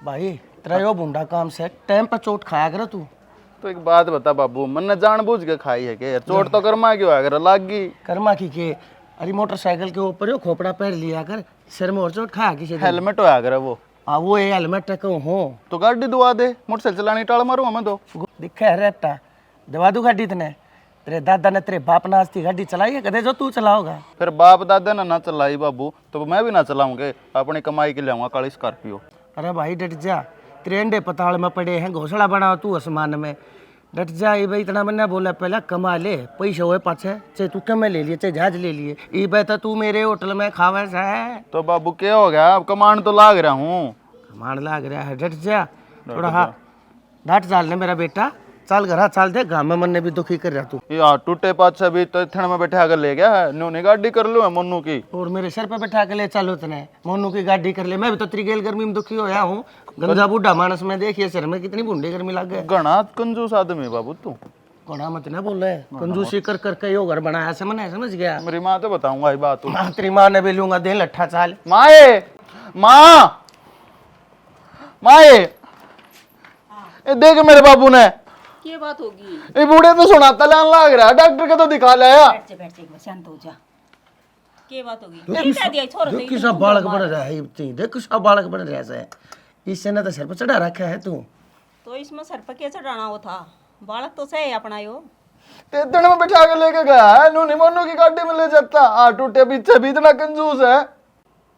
भाई तेरा यो बुंडा काम से टाइम पर चोट खाया कर तू। तो एक बात बता बाबू, मैंने जानबूझ के खाई है के? चोट तो कर्मा क्यों अगर लाग गई? कर्मा की के अरे मोटरसाइकिल के ऊपर यो खोपड़ा पैर लिया कर, सिर में और चोट खाया किसी दिन। हेलमेट होया करे वो। हाँ वो ये हेलमेट को हो तो गाड़ी दुआ दे, मोटरसाइकिल चलानी टाल मारू हमें तो। दिखा है रेटा दवा दू गाड़ी तने। तेरे दादा ने तेरे बाप ने आज ती गाड़ी चलाई है कदे जो तू चलाओगा? फिर बाप दादा ने ना चलाई बाबू तो मैं भी ना चलाऊंगे, अपनी कमाई के लाऊंगा काली स्कॉर्पियो। अरे भाई डट जा, तेरे अंडे पताल में पड़े हैं, घोसला बनाओ तू आसमान में। डट जा ये भाई, इतना मैंने बोला पहला कमा ले, पैसे हुए पाछे, चाहे तू कमे ले लिए चाहे जहाज ले लिए, ये बेहतर तू मेरे होटल में खावे है। तो बाबू क्या हो गया, अब कमांड तो लाग रहा हूँ। कमान लाग रहा है, डट जा थोड़ा। हाँ डांट चाल ने मेरा बेटा, चाल घर चाल दे, गाँव में मन ने भी दुखी कर रहा तू। यार टूटे पाछे भी तो थन में बैठा कर ले गया है, न्योने गाड़ी कर लो है मन्नू की। और मेरे सर पे बैठा के ले चलो तने, मोनू की गाड़ी कर ले। मैं भी तो त्रिगेल गर्मी में दुखी होया हूँ, गंजा बूढ़ा मानस में देखिए सर में कितनी बूढ़ी गर्मी लग गई। घना कंजूस आदमी बाबू तू। कोना मत ना बोल रहे, कंजूसी कर करके यो घर बनाया से मैंने समझ गया। मेरी माँ तो बताऊंगा ये बात। तेरी माँ ने भी लूंगा दे लट्ठा चाल। माए माँ माए, देख मेरे बाबू ने क्या बात होगी? ये बूढ़े तो सुनाता लान लाग रहा है, डॉक्टर का तो दिखा लाया। बैठ जा एक बार, शांत हो जा। क्या बात होगी? क्या कह दिया छोरो? देख किसा बालक बन रहा है, देख किसा बालक बन रहा है। इससे ना तो सर पर चढ़ा रखा है तू। तो इसमें सर पर क्या चढ़ाना वो था? बालक तो सही अपना यो। तेतड़ में बैठा के लेके गया है, नूनी मोनू की गाड़ी में ले जाता। आ टूटे पीछे भी इतना कंजूस है।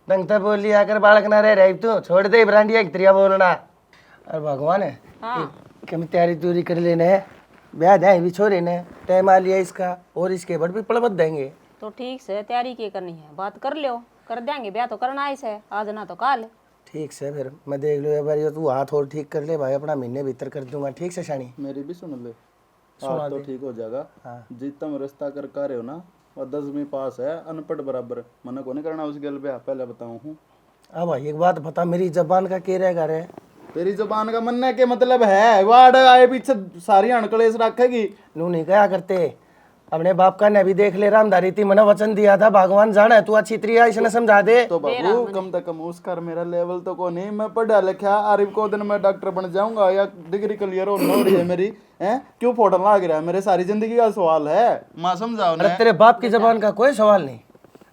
दंगता बोल लिया कर, बालक ना रह रही तू, छोड़ दे ब्रांडिया की त्रिया बोलना। अरे भगवान है कि मैं तैयारी तूरी कर लेने है, ब्याह जाए भी छोरे ने, टाइम आ लिया इसका, और इसके बड़ भी पड़बत देंगे। तो ठीक से तैयारी क्या करनी है, बात कर लो, कर देंगे। ब्याह तो करना ही है, आज ना तो कल। ठीक से फिर मैं देख लो एक बार, ये तू हाथ और ठीक कर ले भाई, अपना महीने भीतर कर दूंगा। ठीक से शानी मेरी भी सुन ले, हाथ तो ठीक हो जाएगा। जितना में रिश्ता कर रहे हो ना, और 10वीं पास है, अनपढ़ बराबर, मना को नहीं करना उस गल पे, पहले बताऊं हूँ। अब भाई एक बात बता, मेरी जबान का क्या रहेगा रे? तेरी जुबान का मनने के मतलब है, वार्ड आए पीछे सारी अणकलेस रखेगी। नू नहीं कहा करते, अपने बाप का ने भी देख ले, रामधारी थी, मैंने वचन दिया था, भगवान जाना है, तू अच्छी तरीका इसने समझा दे। तो बाबू कम से कम उसका मेरा लेवल तो को नहीं, मैं पढ़ा लिखा आरिफ को दिन मैं डॉक्टर बन जाऊंगा या डिग्री क्लियर हो रही है मेरी है, क्यों फोटो लग रहा है? मेरे सारी जिंदगी का सवाल है, माँ समझाओ ना। अरे तेरे बाप की जबान का कोई सवाल नहीं,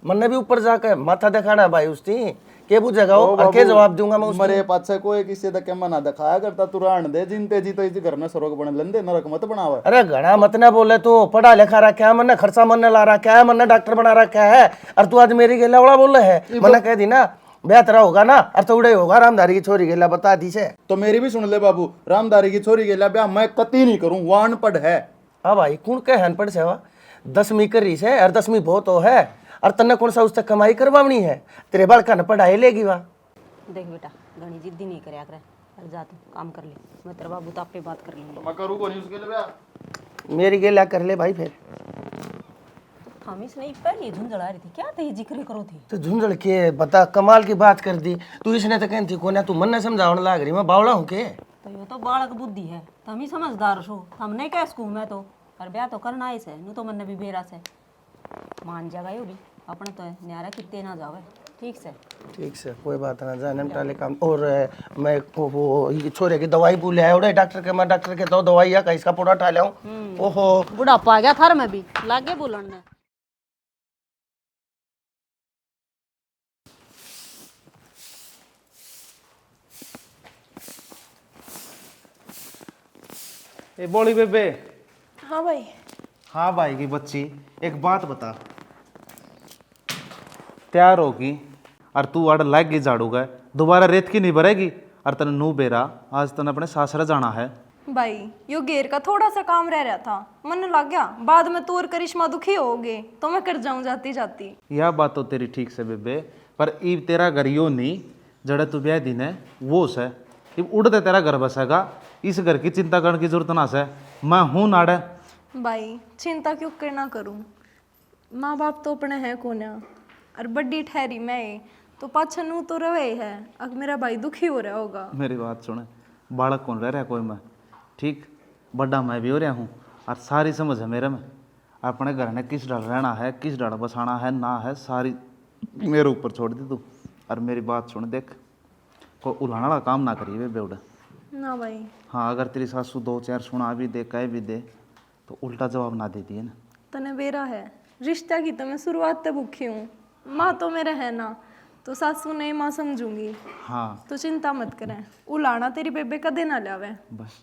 मन ने भी ऊपर जाकर माथा दिखाना भाई उसकी, के पूछेगा वो और के जवाब दूंगा मैं उसकी। मरे पाछे कोई किसी तक मना दिखाया करता, तू राण दे जिनते जी तो इस घर में सरोग बन लेंदे, नरक मत बनावा। अरे घड़ा मत ना बोले, तू पढ़ा लिखा रखा है, मैंने खर्चा मन ला रखा है, मैंने डॉक्टर बना रखा है, और तू आज मेरी गेला वाला बोल रहा है। मैंने कह दी ना ब्याह तेरा होगा ना, और तो उड़े होगा रामधारी की छोरी गेला, बता दी से। तो मेरी भी सुन ले बाबू, रामधारी की छोरी गेला ब्याह मैं कती नहीं करूं, वो अनपढ़ है। हाँ भाई कौन कह अनपढ़ से? 10वीं कर रही से, और 10वीं बहुत हो है, और तन्ने कौन सा उससे कमाई करवानी है? तेरे बाल का न पढ़ाई लेगी वहाँ। देख बेटा, घनी जिद्दी नहीं करया करे, चल जा तू काम कर ले, मैं तेरा बाबू तो आपे बात कर लेंगे। मैं करूं कोनी उसके लिए ब्याह? मेरी गेला कर ले भाई फिर। हम इसने पहले झुंझला रही थी, क्या थे जिक्र करो थी? तो झुंझल के बता, कमाल की बात कर दी तू। इसने तो कहती कोने, तू मन ने समझाने लाग रही, मैं बावड़ा हूँ के? तो यो तो बालक बुद्धि है, तुम ही समझदार हो, हम नहीं कह सकूँ मैं तो, पर ब्याह तो करना ही से, नू तो मन ने भी बेरा से मान जाएगा यो भी, अपने तो न्यारा कितने ना जावे। ठीक से ठीक से कोई बात ना, जाने में टाले काम। और मैं वो ये छोरे की दवाई भूल आया उड़े डॉक्टर के, मैं डॉक्टर के तो दवाई या इसका पूरा उठा लाऊं। ओहो बुढ़ापा आ गया थार में भी लागे बोलन ने। ए बोली बेबे। हाँ भाई। हाँ भाई की बच्ची, एक बात बता, तैयार होगी और तू अड़ लाग गई झाड़ू गए, दोबारा रेत की नहीं भरेगी, और तने नू बेरा आज तने अपने सासरा जाना है। भाई यो घेर का थोड़ा सा काम रह रहा था, मन लग गया, बाद में तू और करिश्मा दुखी होगे तो मैं कर जाऊं जाती जाती। यह बात तो तेरी ठीक से बेबे, पर इब तेरा घर यो नहीं जड़े तू ब्याह दिन है वो से, इब उड़ते तेरा घर बसेगा, इस घर की चिंता करने की जरूरत ना से, मैं हूं नाड़े। भाई चिंता क्यों करना करूं, माँ बाप तो अपने हैं कोन्या, और बड्डी ठहरी मैं तो पाछा नू तो रहे है, अब मेरा भाई दुखी हो रहा होगा। मेरी बात सुने, बालक कौन रह रहा है कोई मैं, ठीक बड़ा मैं भी हो रहा हूँ, और सारी समझ है मेरे में, अपने घर ने किस डर रहना है, किस डर बसाना है ना है, सारी मेरे ऊपर छोड़ दी तू। और मेरी बात सुन, देख कोई उलाने वाला काम ना करिए बेबे उड़ा। ना भाई। हाँ अगर तेरी सासू दो चार सुना भी दे कह भी दे तो उल्टा जवाब ना देती है ना। तने बेरा है रिश्ता की तो मैं शुरुआत से भूखी हूँ। माँ तो मेरा है ना, तो सासू नहीं माँ समझूंगी। हाँ तो चिंता मत करें, उलाना तेरी बेबे कदे ना लावे। बस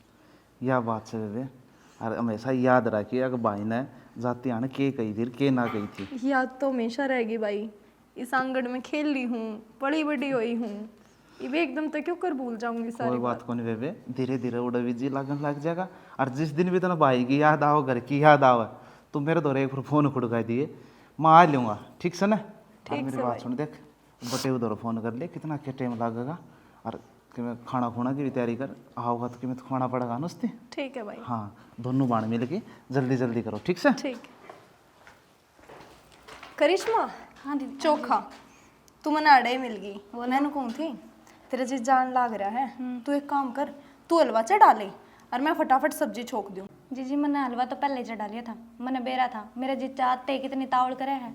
यह बात से बेबे, और हमेशा याद रखिए अगर भाई ने जाती आने के कही थी के ना कही थी। याद तो हमेशा रहेगी भाई। इस आंगन में खेल ली हूँ, बड़ी बड़ी हुई हूँ, ये भी एकदम तो क्यों कर भूल जाऊंगी सारी कोई बात को नहीं बेबे, धीरे धीरे उड़ा भी जी लगन लग जाएगा। और जिस दिन भी तना भाई की याद आओ घर की याद आओ तो मेरे दौरे एक फोन खुड़का दिए मैं आ लूँगा, ठीक से ना। और मेरी बात सुन देख, बटे उधर फोन कर ले कितना क्या टाइम लगेगा, और कि मैं खाना खुना की भी तैयारी कर आओगा तो कि मैं तो खाना पड़ेगा ना उससे। ठीक है भाई। हाँ दोनों बाण मिल के जल्दी जल्दी करो, ठीक से। ठीक। करिश्मा, हाँ दीदी, चोखा तू मना अड़े मिल गई, वो नैन कौन थी तेरे जी जान लाग रहा है। तू एक काम कर, तू हलवा चढ़ा ले और मैं फटाफट सब्जी छोक दूँ। जी मैंने हलवा तो पहले चढ़ा लिया था, मैंने बेरा था मेरे जीजा आते कितनी तावड़ करे है।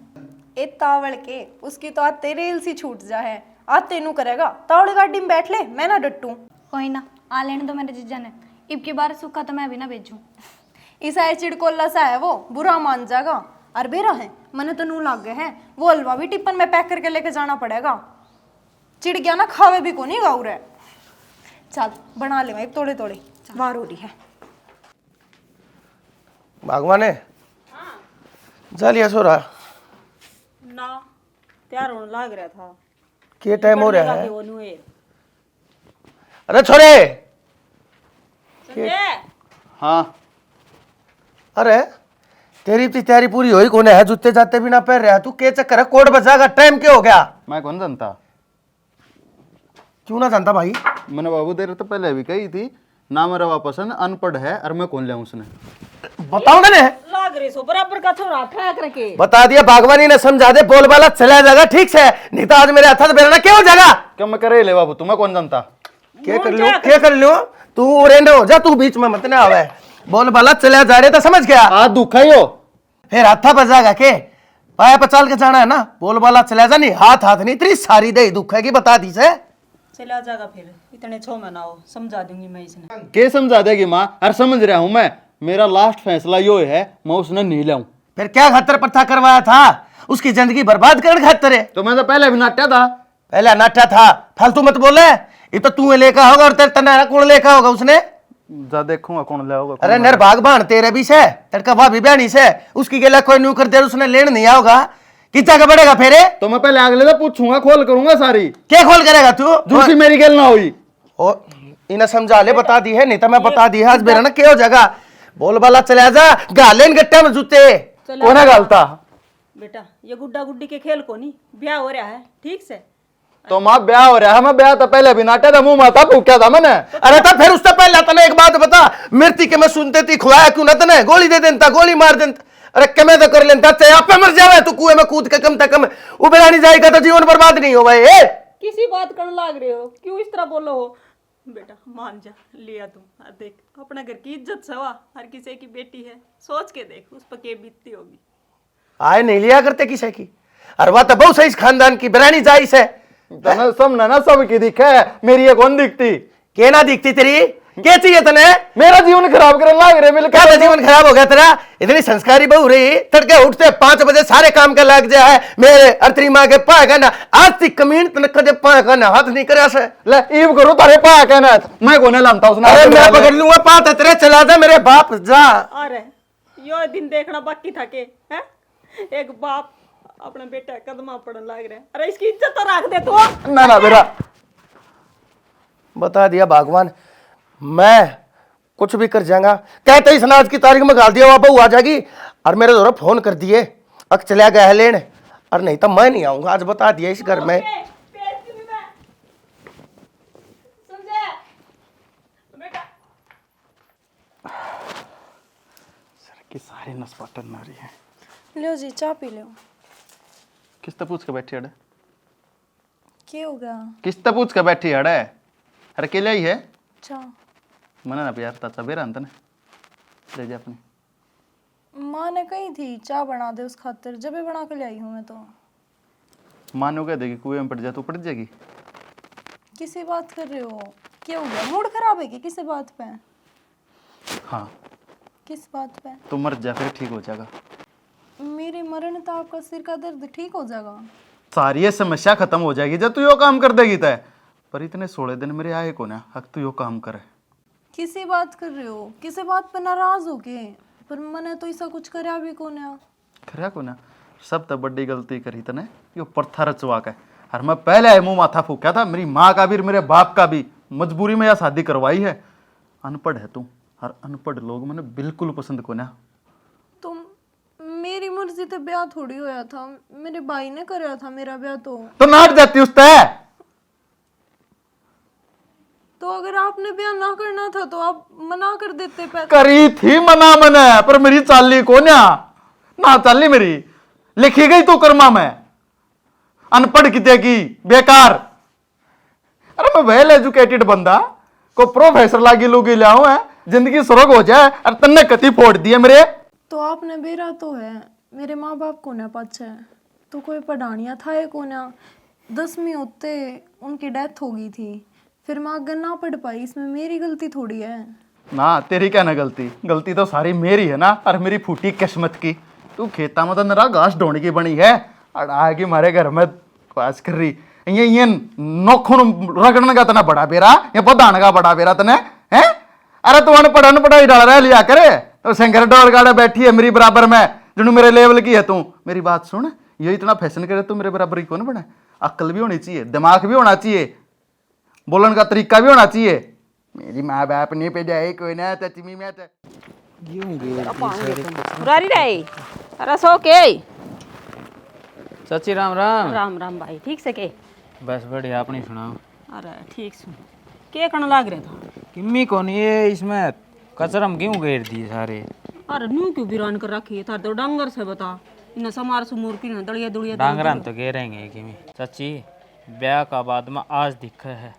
ए तावड़ के उसकी तो आज तेरे हिल सी छूट जा है, आज तेनू करेगा। तावड़ी गाड़ी में बैठ ले, मैं ना डटू। कोई ना आ लेने दो मेरे जीजा ने, इब की बार सूखा तो मैं भी ना भेजूं। ईसा चिड़कोला सा है वो, बुरा मान जाएगा। और बेरा है मने तो नू लाग गए है, वो हलवा भी टिफिन में पैक करके लेके जाना पड़ेगा। चिड़ गया ना खावे भी को नहीं गाऊ रहे। चल बना ले एक तोड़े तोड़े, वार हो रही है। भगवान है जा लिया सो रहा ना तैयार होने लग रहा था। के टाइम हो रहा लगा है। के वो नुए अरे छोरे संजय हाँ अरे तेरी तो तैयारी पूरी हुई कौन है, जूते जाते भी ना पहन रहा तू, के चक्कर है कोट बजागा टाइम क्या हो गया। मैं कौन जानता, क्यों ना जानता भाई। मैंने बाबू तेरे तो पहले भी कही थी ना मेरा वापस है अनपढ़ है और मैं कौन लिया उसने। बताओ ना ने लाग रही सो बराबर का छोरा ठा करके बता दिया, बागवानी ने समझा दे, बोल वाला चला जाएगा ठीक से, नहीं तो आज मेरे हाथ बेरना क्या हो जाएगा। क्या मैं करे ले बाबू, तुम्हें कौन जानता। क्या कर लो तू रेंडो हो जा, तू बीच में मत ना आवे, बोल वाला चला जा रहे तो समझ गया। हाथ दुखा ही हो फिर हाथा बजागा के पाया पर चल के जाना है ना, बोल वाला चला जा, नहीं हाथ हाथ नहीं तेरी सारी दे दुख है कि बता दी से। चला जाएगा फिर, इतने छो में ना हो, समझा दूंगी मैं इसने। के समझा देगी माँ, और समझ रहा हूं मैं, मेरा लास्ट फैसला यो है मैं उसने नहीं लाऊं। फिर क्या खतर प्रथा करवाया था, उसकी जिंदगी बर्बाद कर खातर है। तो मैं तो पहले भी नाट्या था। पहले नाटा था, फालतू मत बोले, ये तो तू लेका होगा और तेरे तना कौन लेका होगा उसने। जा देखूंगा कौन ले होगा। अरे निर्भाग बाण तेरे भी से, तड़का भाभी बहनी से, उसकी गेला कोई न्यू कर दे उसने लेन नहीं आओगा, कि जगह बढ़ेगा फिर। तो मैं पहले अगले से पूछूंगा, खोल करूंगा सारी। क्या खोल करेगा तू, दूसरी मेरी गेल ना हुई। ओ इन्हें समझा ले, बता दी है, नहीं तो मैं बता दी है आज बेरा ना क्या हो जाएगा। बोल बाला चला जा, गालेन गट्टे में जूते कौन है गालता। बेटा ये गुड्डा गुड्डी के खेल को नहीं, ब्याह हो रहा है ठीक से। तो माँ ब्याह हो रहा है, मैं ब्याह तो पहले भी नाट्या था, मुंह माता भूखा था मैंने। अरे तो फिर उससे पहले तने एक बात बता, मृत्यु के मैं सुनते थी खुआया क्यों ना तने, गोली दे देता, गोली मार देता। अरे कमे तो कर लेता, चाहे आप पे मर जावे तू कुएं में कूद के कम से कम उबेरा नहीं जाएगा तो जीवन बर्बाद नहीं हो भाई। किसी बात करने लाग रहे हो, क्यों इस तरह बोलो हो। बेटा मान जा, लिया तू देख अपने घर की इज्जत सवा, हर किसी की बेटी है, सोच के देख उस पर क्या बीतती होगी। आए नहीं लिया करते किसी की, अरे वह तो बहुत सही खानदान की बिरानी जायज है। समझना ना सबकी दिखे है, मेरी ये कौन दिखती। के ना दिखती तेरी, क्या चाहिए तने। मेरा जीवन खराब करने लाग रहे मिल क्या जीवन खराब हो गया तेरा, इतनी संस्कारी बहू रही, तड़के उठते 5 बजे सारे काम का लग जाए, मेरे अर्थरी माँ के पा कहना आज तक कमीन तने कदे पा कहना हाथ नहीं करे से। ले ईव करो तारे पा कहना, मैं कोने लानता उसने। अरे मैं पकड़ लूंगा पात तेरे, चला जा मेरे बाप जा। अरे यो दिन देखना बाकी था के हैं, एक बाप अपने बेटा कदमा पड़न लाग रहा है। अरे इसकी इज्जत तो रख दे तू। ना ना बेरा बता दिया भगवान, मैं कुछ भी कर जाऊंगा, कहते इस नाच की तारीख में गाल दिया वहां बहू आ जाएगी, और मेरे द्वारा फोन कर दिए अक चला गया है लेने, और नहीं तो मैं नहीं आऊंगा आज, बता दिया इस घर में। की सारी नसपटन मारी है। लो जी चाय पी लो। किससे पूछ के बैठी अड़े, क्या हो गया। किससे पूछ के बैठी अड़े, अरे अकेले ही है। चाय मना ना प्यार था बेरा अंत ने ले जा अपनी। माँ ने कही थी चाय बना दे उस खातिर, जब भी बना के ले आई हूँ मैं तो। मानो कह देगी कुएं में पड़ जा तो पड़ जाएगी। किसी बात कर रहे हो? क्या हो गया? मूड खराब है क्या किसी बात पे? हाँ, किस बात पे? तू मर जा फिर ठीक हो जाएगा। मेरे मरण तो आपका सिर का दर्द ठीक हो जाएगा। सारी ये समस्या खत्म हो जाएगी जब तू यो काम कर देगी तय। पर इतने 16 दिन मेरे आए को ना, हक तू यो काम करे। किसी बात कर रहे हो? किसी बात पे नाराज हो के? पर मैंने तो ऐसा कुछ करया भी को ना। खरा को ना, सब तो बड़ी गलती करी तने, यो प्रथा रचवा के। और मैं पहले मुंह माथा फूका था, मेरी माँ का भी मेरे बाप का भी, मजबूरी में यह शादी करवाई है। अनपढ़ है तू, और अनपढ़ लोग मैंने बिल्कुल पसंद को ना। तो मेरी मर्जी तो ब्याह थोड़ी होया था, मेरे भाई ने करया था मेरा ब्याह। तो नाट जाती उस तय। तो अगर आपने ब्याह ना करना था तो आप मना कर देते। करी थी मना मने, पर मेरी चाली को ना चाली मेरी लिखी गई तो कर्मा में। अनपढ़ किते की बेकार। अरे मैं वेल एजुकेटेड बंदा को प्रोफेसर लागी लूगी लाऊं है, जिंदगी स्वर्ग हो जाए, और तन्ने कति फोड़ दिए मेरे। तो आपने बेरा तो है, मेरे माँ बाप को ना पाछे तो कोई पढ़ानिया था ये को ना। 10वीं होते उनकी डेथ हो गई थी, फिर मैं आगे ना पढ़ पाई, इसमें मेरी गलती थोड़ी है। ना तेरी क्या ना गलती तो सारी मेरी है ना, और मेरी फूटी किस्मत की। तू खेता में तो नरा घास ढोने की बनी है, और आगे मारे घर में पास कर रही ये नोखुन रगड़ने का तना बड़ा बेरा, ये बदान का बड़ा बेरा तने है। अरे तू अनपढ़ ही डाल रहा है लिया करे, तो शंकर डोल गाड़ा बैठी है मेरी बराबर में, जिन्हों मेरे लेवल की है तू। मेरी बात सुन, ये इतना फैशन करे तू मेरे बराबर ही कौन बना? अक्ल भी होनी चाहिए, दिमाग भी होना चाहिए, बोलने का तरीका भी होना चाहिए। मेरी माँ बाप ने पे जाए कोई ना तचमी में मुरारी रे, अरे सो के चाची राम राम। राम राम भाई, ठीक से के? बस बढ़िया, अपनी सुनाओ। अरे ठीक सुन, के करने लाग रहे था? किम्मी कौन ये इसमें कचरम क्यों घेर दिए सारे? अरे न्यू क्यों बिरान कर रखी है? थार तो डंगर से बता, इन समार सुमूर की न दड़िया दुड़िया डांगरान तो घेरेंगे किमी। चाची ब्याह का बाद में आज दिखा है,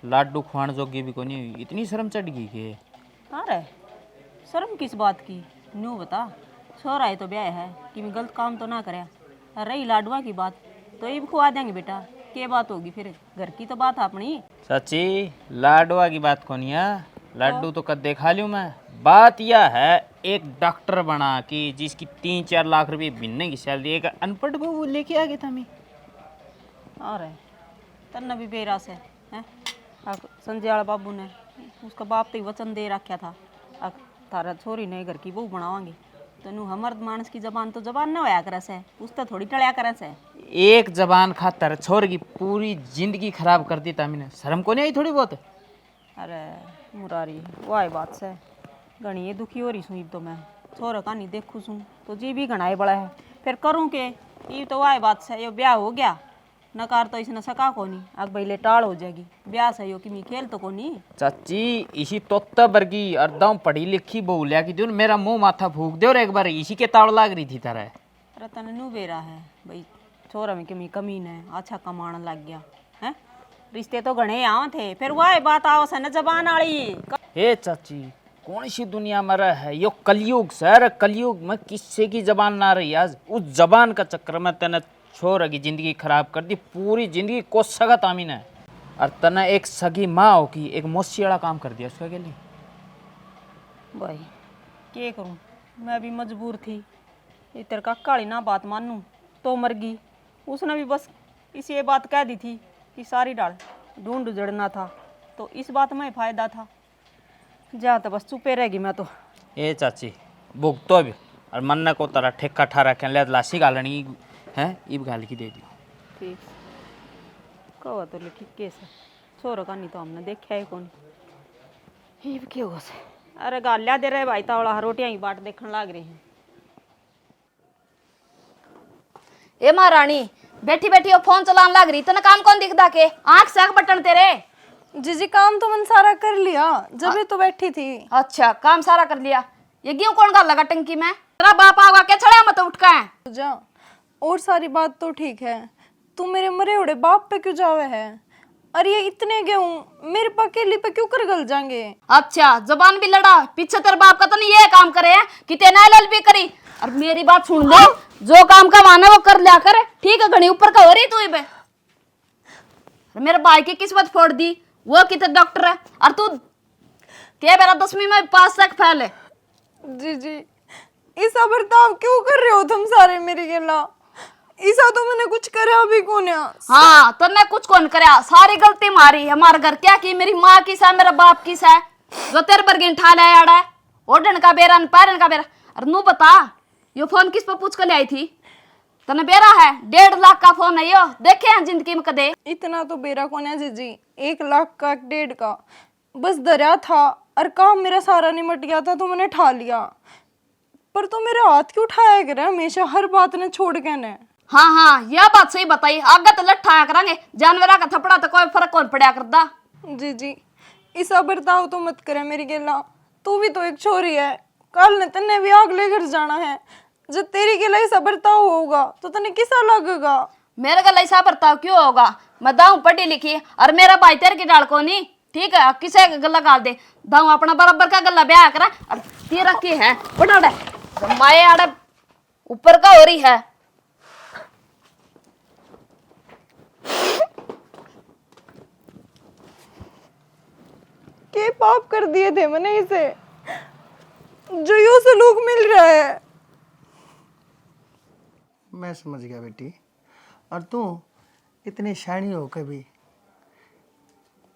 लाडू खुआन जोगी भी कोनी हुई, इतनी शर्म चढ़ गई के। अरे शर्म किस बात की? न्यू बता, छोरा है तो ब्याह है कि मैं गलत काम तो ना करे। रही लाडवा की बात तो ये भी खुआ देंगे बेटा, क्या बात होगी फिर? घर की तो बात है अपनी। चाची लाडवा की बात कोनी है, लाडू तो कद देखा लियो मैं। बात यह है, एक डॉक्टर बना कि जिसकी 3-4 लाख रुपए महीने की सैलरी, एक अनपढ़ को वो लेके आ गया था मैं। अरे तन्ना भी बेरास है संजय वाला बाबू ने, उसका बाप तो वचन दे रखा था, थारा छोरी ने घर की बहू बनावांगे। तो नू हमर्द मानस की जबान तो जबान न होया करे से, उस तो थोड़ी टळ्या करे से। एक जबान खातर छोर की पूरी जिंदगी खराब कर दी था मैंने, शर्म को नहीं आई थोड़ी बहुत? अरे मुरारी वाह बात से घनी दुखी हो रही सुई तो मैं, छोरा का नहीं देखू सूँ तो जी भी घनाए बड़ा है, फिर करूँ के? ये तो वाह बात से, यो ब्याह हो गया नकार तो इसने सका को नहीं, अब पहले टाल हो जाएगी ब्याह से, यो कि मैं खेल तो को नहीं। चाची इसी तोता वर्गी अर्दम पढ़ी लिखी बहू लिया कि जो मेरा मुंह माथा फूक दे, और एक बार इसी के ताड़ लाग रही थी तरह। अरे तने नू बेरा है भाई, छोरा में कमी कमीन है, अच्छा कमाने लग गया है, रिश्ते तो घने आव थे, फिर वह बात आओ से न जबान आड़ी। हे चाची कौन सी दुनिया में रह है, यो कलयुग सर, कलयुग में किससे की जबान ना रही। आज उस जबान का चक्कर में तने छोरा की जिंदगी खराब कर दी, पूरी जिंदगी को सगा तामीन है, और तने एक सगी माँ हो की एक मौसी वाला काम कर दिया उसके लिए। भाई क्या करूं, मैं भी मजबूर थी, इतर का काली ना बात मानूं तो मर गई। उसने भी बस इसी ये बात कह दी थी कि सारी डाल ढूंढ उजड़ना था, तो इस बात में फायदा था, जा तो बस चुपे रहेगी मैं तो। ए चाची भुगतो भी, और मन को तरह ठेका ठा रखे ले लाशी गालनी है, इब गाल की दे दी। ठीक कहो तो लिखी केस छोरो का नहीं तो हमने देखा है कौन ये भी क्यों से। अरे गालिया दे रहे भाई तावड़ा, रोटियां ही बाट देखने लग रही हैं। ए महारानी बैठी बैठी वो फोन चलाने लग रही, इतना काम कौन दिखदा के? आंख से आंख बटन तेरे। जीजी काम तो मैंने सारा कर लिया, जब तो बैठी थी। अच्छा काम सारा कर लिया, ये क्यों कौन गाल लगा टंकी में? तेरा बाप आगा के छड़े मत उठ का है। जा और सारी बात तो ठीक है, तू मेरे मरे उड़े बाप पे क्यों जावे है? अरे ये इतने गेहूं मेरे पकेली पे क्यों कर गल जाएंगे? अच्छा जबान भी लड़ा, पीछे तेरे बाप का तो नहीं ये काम करे है कि तेना लल भी करी। और मेरी बात सुन ले, जो काम का माना वो कर लिया कर, ठीक है? घनी ऊपर का हो रही तू बे। मेरे भाई की किस्मत फोड़ दी, वो कितने डॉक्टर है और तू क्या मेरा 10वीं में पास तक फैल है। जी ऐसा बर्ताव क्यों कर रहे हो तुम सारे मेरे गेला? ऐसा तो मैंने कुछ करा भी कौन है? हाँ तन्ने कुछ कौन करया, सारी गलती मारी हमारे घर क्या की, मेरी माँ की सा मेरा बाप की सा जो तेरे बरगिन ठा ले आड़ा है, ओढ़न का बेरा न पैरन का बेरा। अरे नू बता यो फोन किस पर पूछ कर ले आई थी? तने बेरा है 1.5 लाख का फोन है यो, देखे हैं जिंदगी में कदे? इतना तो बेरा कौन है जीजी, 1 लाख का 1.5 का बस दरिया था और काम मेरा सारा निमट गया था तो मैंने ठा लिया। पर तो मेरे हाथ क्यों उठाया करे हमेशा हर बात ने छोड़ के ने? हाँ यह बात सही बताई, आगे तो लठाया करेंगे, जानवरा का थपड़ा तो कोई फर्क कौन पड़ा करता। जी ऐसा बर्ताव तो मत करे मेरी गेला, तू भी तो एक छोरी है, कल ने तन्ने भी अगले घर जाना है, जब तेरी गेला ऐसा बर्ताव होगा तो तने किसा लगेगा? मेरे गला ऐसा बर्ताव क्यों होगा? मैं दाऊ पढ़ी लिखी और मेरा भाई तेरे की डाल को नहीं, ठीक है किसे गला गाल दे, दाऊ अपना बराबर का गला ब्याह करा और तेरा की है बड़ा माए आड़े ऊपर का हो रही है। के पाप कर दिए थे मैंने इसे जो यूं सलूक मिल रहा है? मैं समझ गया बेटी। और तू इतनी शानी हो कभी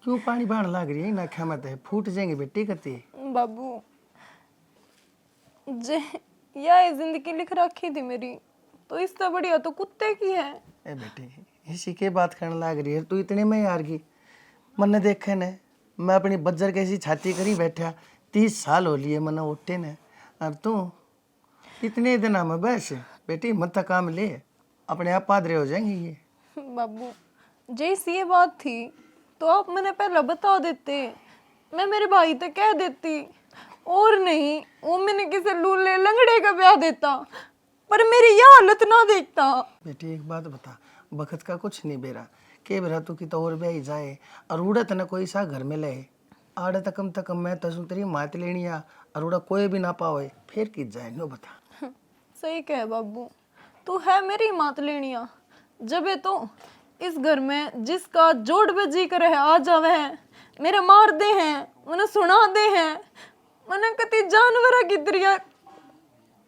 क्यों पानी बहाने लग रही है? ना क्या मत है, फूट जाएंगे बेटी कती। बाबू जे यह जिंदगी लिख रखी थी मेरी, तो इससे बढ़िया तो कुत्ते की है। ए बेटी इसी के बात करने लग रही है, तू इतने में यार की मन देखे ने, मैं अपनी बज्जर कैसी छाती करी बैठा, 30 साल हो लिए मना उठे ने, और तू इतने दिन में बस बेटी मत काम ले, अपने आप पादरे हो जाएंगे ये। बाबू जैसी ये बात थी तो आप मैंने पहले बता देते, मैं मेरे भाई तक कह देती, और नहीं वो मैंने किसी लूले लंगड़े का ब्याह देता, पर मेरी यह हालत ना देखता। बेटी एक बात बता, बखत का कुछ नहीं बेरा के बेरा तू की तो और ब्याह जाए और उड़त न कोई सा घर में ले आड़े तकम मैं तसु तेरी मात लेनी आ और उड़ा कोई भी ना पावे फिर की जाए नो बता। सही कहे बाबू, तू है मेरी मात लेनिया, जब ये तो इस घर में जिसका जोड़ पे जी कर है आ जावे है, मेरे मार दे हैं, मैंने सुना दे हैं, मैंने कति जानवर की दरिया।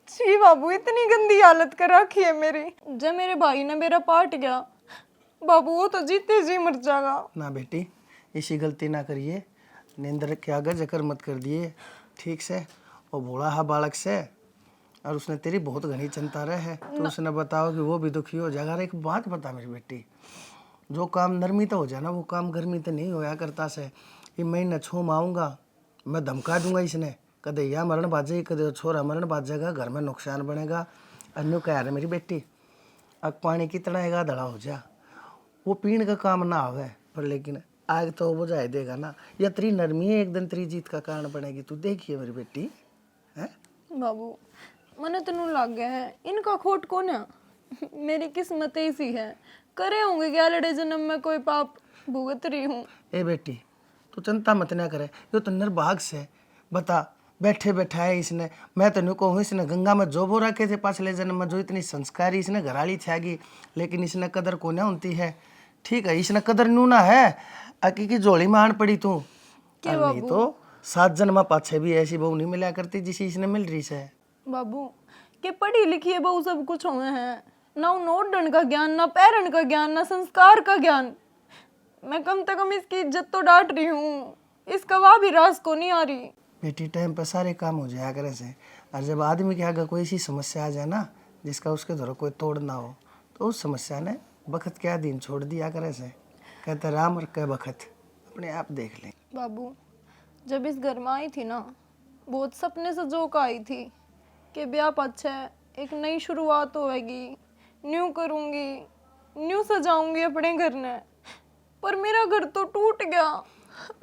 छी बाबू इतनी गंदी हालत कर रखी है मेरी, जब मेरे भाई ने मेरा पाट गया बाबू वो तो जीते जी मर जाएगा। ना बेटी ऐसी गलती ना करिए, नींदर के आगे जकर मत कर दिए, ठीक से वो भोला हा बालक से, और उसने तेरी बहुत घनी चिंता रहे है, तो उसने बताओ कि वो भी दुखी हो जाएगा। एक बात बता मेरी बेटी, जो काम नरमी तो हो जाए ना वो काम गर्मी तो नहीं होया करता से। ये मैं न छू आऊँगा, मैं धमका दूंगा इसने, कदे या मरण बाजेगी कदे छोरा मरण बाजेगा, घर में नुकसान बनेगा। अन्यू कह रहे मेरी बेटी अब पानी कितना है धड़ा हो जा, वो पीने का काम ना आवे, पर लेकिन आग तो वो बुझाई देगा ना, या तेरी नरमी है एक दिन तेरी जीत का कारण बनेगी, तू देखिए मेरी बेटी है। बाबू मने तनु लग गया है इनका खोट कौन है, मेरी किस्मत ऐसी है, करे होंगे क्या लड़े जन्म में कोई पाप भुगत रही हूँ। ए बेटी तू चिंता मत ना करे, यो तो निर्भाग से बता बैठे बैठा है इसने, मैं तेन कहूँ इसने गंगा में जो बो रखे थे पाछले जन्म में, जो इतनी संस्कारी इसने घराली थी, लेकिन इसने कदर को ना होती है, ठीक है इसने कदर नू ना है, अकी की जोड़ी में आन पड़ी तू, नहीं तो 7 जन्म पाछे भी ऐसी बहू नहीं मिला करती जिसी इसने मिल रही है। बाबू के पढ़ी लिखी है बहू सब कुछ हुए हैं, ना नोटन का ज्ञान, ना पैरन का ज्ञान, ना संस्कार का ज्ञान, मैं कम से कम इसकी इज्जत तो डांट रही हूँ, इसका वाह भी रास को नहीं आ रही। बेटी टाइम पर सारे काम हो जाया करे से, और जब आदमी के आगे कोई सी समस्या आ जाए ना जिसका उसके धरो कोई तोड़ ना हो, तो उस समस्या ने बखत क्या दिन छोड़ दिया करे से, कहते राम और कह बखत अपने आप देख लें। बाबू जब इस घर में आई थी ना, बहुत सपने से जोक आई थी कि ब्याह पच्छे एक नई शुरुआत होएगी, न्यू करूँगी, न्यू सजाऊंगी अपने घर ने, पर मेरा घर तो टूट गया,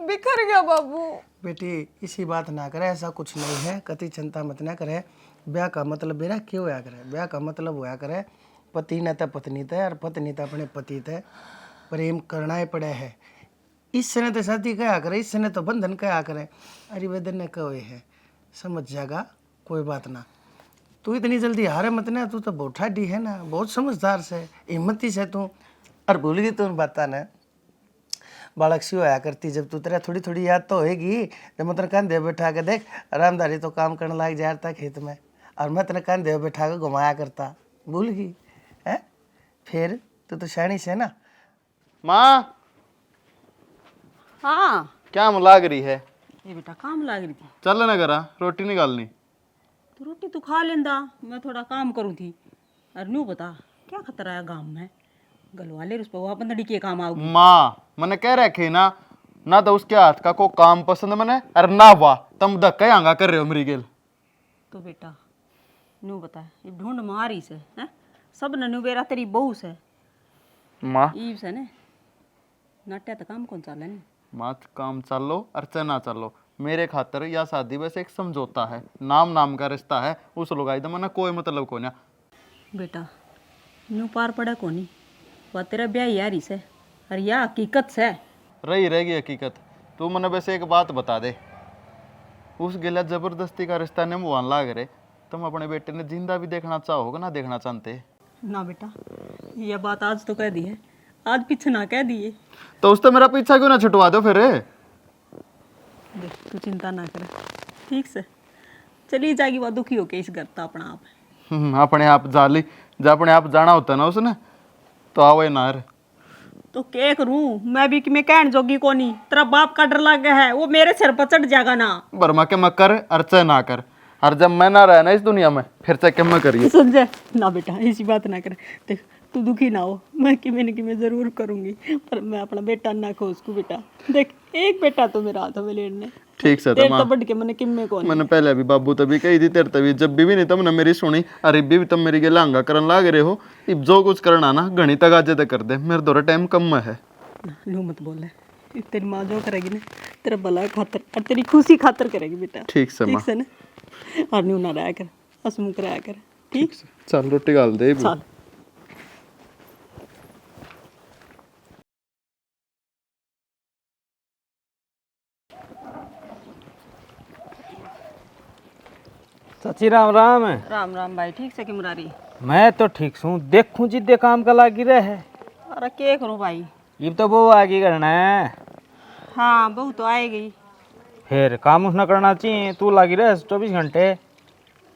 बिखर गया। बाबू बेटी इसी बात ना करे, ऐसा कुछ नहीं है, कति चिंता मत ना करे, ब्याह का मतलब बेरा क्यों होया करे, ब्याह का मतलब होया करे पति ने तो पत्नी थे और पत्नी तो अपने पति थे, प्रेम करना ही पड़े है, इसने तो शादी कहा करे, इसने तो बंधन कहा करे, अरे वेदन ने कहे है, समझ जाएगा कोई बात ना, तू इतनी जल्दी हारे मत ना, तू तो बहुत ठाडी है ना, बहुत समझदार से हिम्मती से तू, और भूल गई तू बात ना बालक सी होया करती जब तू तेरा थोड़ी थोड़ी याद तो होएगी। जब मैं तेरे कंधे बैठा के देख आरामदारी तो काम करने लग जा था खेत में, और मैं तेरे कंधे बैठा के घुमाया करता, भूल गई है? फिर तू तो शैनी से ना। माँ हाँ क्या लाग रही है? ये बेटा काम लाग रही थी। चल ना करा रोटी निकालनी। तो रोटी तू खा लेंदा, मैं थोड़ा काम करूँ थी। अरे न्यू बता क्या खतरा है गांव में, गलवाले उस पर वहाँ बंदड़ी के काम आओगी। माँ मैंने कह रखे ना तो उसके हाथ का को काम पसंद मैंने, अरे ना वाह तुम धक्का आंगा कर रहे हो मेरी गेल। तो बेटा न्यू बता ये ढूंढ मारी से हैं, सब ने न्यू बेरा तेरी बहू से माँ ईव से ने नाट्या तो काम कौन चाले ने। माँ काम चल लो अर्चा ना चल लो, मेरे खातर या शादी बस एक समझौता है, नाम नाम का रिश्ता है, उस लगाई तो मैंने कोई मतलब को ना। बेटा न्यू पार पड़ा कोनी, वह तेरा ब्याह यारी से और यह हकीकत से। रही रहेगी हकीकत। तू मैंने बस एक बात बता दे, उस गिला जबरदस्ती का रिश्ता निभाने लाग रहे, तुम अपने बेटे ने जिंदा भी देखना चाहोगे ना देखना चाहते? ना बेटा यह बात आज तो कह दी है, आज पीछे ना कह दिए। तो उससे मेरा पीछा क्यों ना छुटवा दो फिर? देख तू चिंता ना कर, ठीक से चली जाएगी, वह दुखी होके इस घर तो अपना आप। अपने आप जाली जब अपने आप जाना होता ना उसने तो आओ ना रे। तो क्या करूं मैं भी कि मैं कहन जोगी को नहीं, तेरा बाप का डर लग गया है, वो मेरे सिर पर चढ़ जाएगा ना। बर्मा के मैं कर अर्चा ना कर, और जब मैं ना रहा ना इस दुनिया में फिर से क्या मैं करिए। समझे ना बेटा, ऐसी बात ना कर। देख तू दुखी ना हो, मैं किमें न किमें जरूर करूंगी, पर मैं अपना बेटा ना खो उसको। बेटा देख एक बेटा तो मेरा हाथों में लेने ठीक से तेरे तो बढ़ के मैंने किमें को मैंने पहले भी बाबू तभी कही थी तेरे तभी, जब भी नहीं तुमने मेरी सुनी, अरे भी तुम मेरी के लांगा करन लाग रहे हो। इब जो कुछ करना ना घनी तक आज तक कर दे, मेरे दौरा टाइम कम में है। नो मत बोल, तेरी माँ जो करेगी ना तेरा भला खातर और तेरी खुशी खातर करेगी बेटा। ठीक से माँ, ठीक से ना, और न्यू ना रहा कर, हंसमुख रहा कर, ठीक। चल रोटी डाल दे। चल चाची राम राम। राम राम भाई, ठीक से कि मुरारी? मैं तो ठीक हूँ, देखूँ जिद्दे काम का लागी रहे। अरे क्या करूँ भाई, ये तो वो आगे करना है, हाँ बहू तो आएगी। फिर काम उसने करना चाहिए, तू लागी रहे 24 घंटे।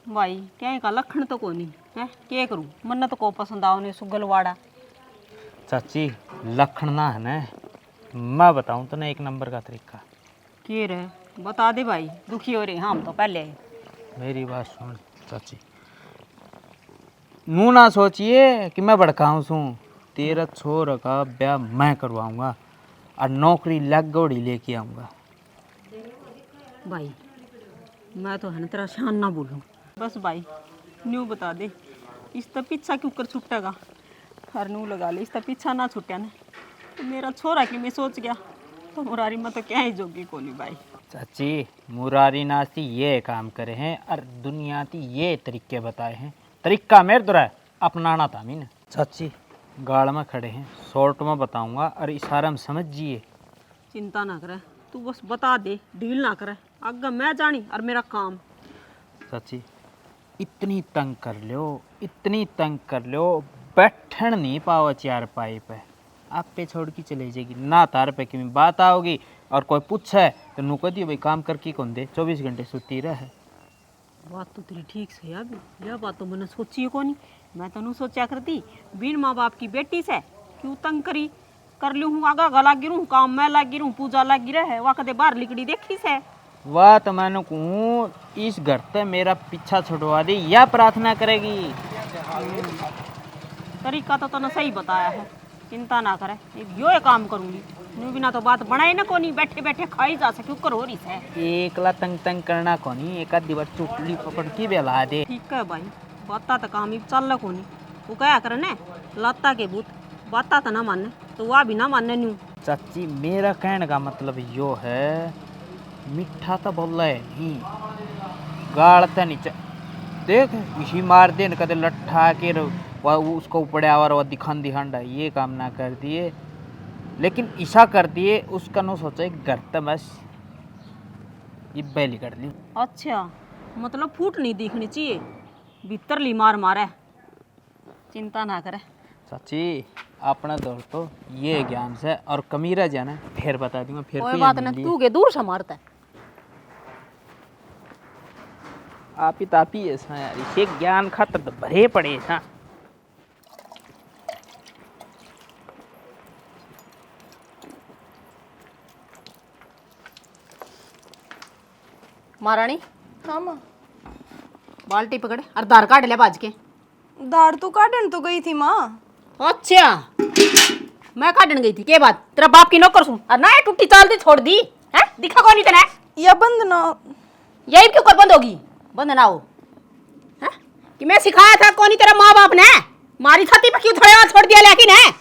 भाई क्या का लखन तो कोनी है, क्या करूँ मन तो को पसंद आओ ने सुगलवाड़ा। चाची लखना है ना, मैं बताऊँ तो ना एक नंबर का तरीका। के रहे बता दे भाई, दुखी हो रहे हम तो पहले। मेरी बात सुन चाची, नू ना सोचिए कि मैं भड़काऊँ सूँ, तेरा छोर का ब्याह मैं करवाऊँगा और नौकरी लग गौड़ी लेके आऊँगा। भाई मैं तो है ना तेरा शान ना बोलूँ, बस भाई न्यू बता दे, इस तो पीछा क्यों कर छुटेगा, हर नू लगा ले, इस तो पीछा ना छुट्या ना तो मेरा छोरा कि मैं सोच गया तो मुरारी में तो क्या ही जोगी कोनी भाई। चाची मुरारी नास्ती ये काम करे हैं और दुनियाती ये तरीके बताए हैं, तरीका मेरे दुरा अपनाना था मीन। चाची गाड़ में खड़े हैं, शॉर्ट में बताऊंगा और इशारा में समझिए। चिंता ना करे, तू बस बता दे, डील ना करे, आगे मैं जानी और मेरा काम। चाची इतनी तंग कर लो, इतनी तंग कर लो, बैठन नहीं पाओ चार पाई पे, आप पे छोड़ के चले जाएगी ना, तार पे की बात आओगी और कोई पूछे तो नू कह दियो भाई काम करके कौन दे, 24 घंटे छुट्टी रहे। बात तो तेरी ठीक से यार, यह बात तो मैंने सोची को नहीं, मैं तो नहीं सोचा करती बिन माँ बाप की बेटी से क्यों तंग करी कर लूँ हूँ, आगा गला गिरूँ, काम में लग गिरूँ, पूजा लग गिरे है, वह कदे बाहर लिकड़ी देखी से। वाह तो मैंने कहूँ इस घर से मेरा पीछा छुड़वा दे या प्रार्थना करेगी। तरीका तो तूने सही बताया है, चिंता ना करे, यो काम करूँगी, न्यू बिना तो बात बनाए ना कोनी, बैठे बैठे खाई जा सके कर हो रही है। एकला तंग तंग करना कोनी, एक आध बार चुटली पकड़ के बेला दे। ठीक है भाई, बाता तो काम ही चल कोनी, वो क्या करे ने लाता के भूत, बाता तो ना माने तो वह भी ना माने न्यू। चाची मेरा कहने का मतलब यो है, मीठा तो बोल है नहीं, गाड़ता नीचे देख इसी मार दे न कदे लट्ठा के वह उसको ऊपर आवर वह दिखान दिखांडा, ये काम ना कर दिए, लेकिन ऐसा कर दिए उसका नो सोचा घर तो बस ये बैली कर ली। अच्छा मतलब फूट नहीं दिखनी चाहिए, भीतर ली मार मारे, चिंता ना करे। चाची अपना दौर तो ये ज्ञान से और कमी रह जाना फिर बता दूंगा फिर कोई कोई बात मिल ना लिए। तू के दूर से मारता है। आप ही ऐसा यार इसे ज्ञान खातर तो भरे पड़े ऐसा। महारानी हाँ माँ, बाल्टी पकड़ और दार काट ले बाज के। दार तो काटन तो गई थी माँ। अच्छा मैं काटन गई थी के बात तेरा बाप की नौकर सुन और ना ये टूटी चाल दी छोड़ दी है दिखा कौन नहीं तेने या बंद ना। यही क्यों कर बंद होगी बंद ना हो है कि मैं सिखाया था कौन तेरा माँ बाप ने मारी छाती पे क्यों थोड़े हाथ छोड़ दिया लेकिन है